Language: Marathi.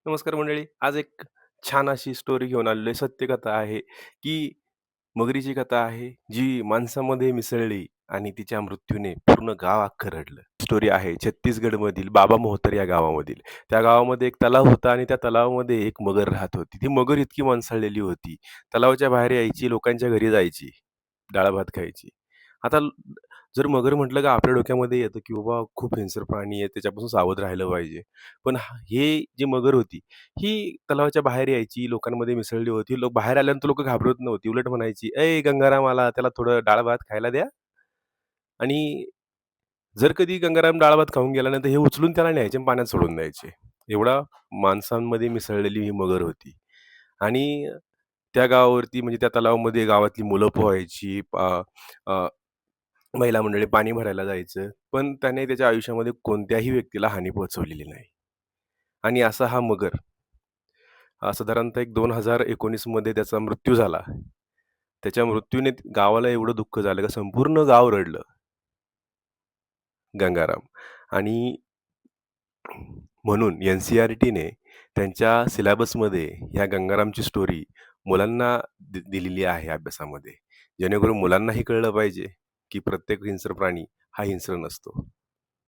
नमस्कार मंडळी. आज एक छान अशी स्टोरी घेऊन आलेलो आहे. सत्यकथा आहे, की मगरीची कथा आहे, जी माणसामध्ये मिसळली आणि तिच्या मृत्यूने पूर्ण गाव अख्खं रडलं. स्टोरी आहे छत्तीसगडमधील बाबा मोहतर या गावामधील. त्या गावामध्ये एक तलाव होता आणि त्या तलावामध्ये एक मगर राहत होती. ती मगर इतकी मांसाळलेली होती. तलावाच्या बाहेर यायची, लोकांच्या घरी जायची, डाळ-भात खायची. आता जर मगर म्हटलं का आपल्या डोक्यामध्ये येतं, की बाबा खूप हिंस्र प्राणी आहे, त्याच्यापासून सावध राहिलं पाहिजे. पण हे जी मगर होती, ही तलावाच्या बाहेर यायची, लोकांमध्ये मिसळली होती. बाहेर आल्यानंतर लोकं घाबरत नव्हती. उलट म्हणायची, "ए गंगाराम आला, त्याला थोडं डाळ-भात खायला द्या." आणि जर कधी गंगाराम डाळ-भात खाऊन गेल्यानंतर हे उचलून त्याला न्यायचे आणि पाण्यात सोडून द्यायचे. एवढा माणसांमध्ये मिसळलेली ही मगर होती. आणि त्या गावावरती म्हणजे त्या तलावामध्ये गावातली मुलं पोहायची, अ, महिला मंडळी पाणी भरायला जायचं. पण त्याने त्याच्या आयुष्यामध्ये कोणत्याही व्यक्तीला हानी पोहोचवलेली नाही. आणि असा हा मगर साधारणतः एक 2019 मध्ये त्याचा मृत्यू झाला. त्याच्या मृत्यूने गावाला एवढं दुःख झालं का संपूर्ण गाव रडलं, गंगाराम. आणि म्हणून एन-सी-आर-टीने त्यांच्या सिलेबसमध्ये ह्या गंगारामची स्टोरी मुलांना दिलेली आहे अभ्यासामध्ये. जेणेकरून मुलांनाही कळलं पाहिजे, की प्रत्येक हिंस्र प्राणी हा हिंस्र नसतो.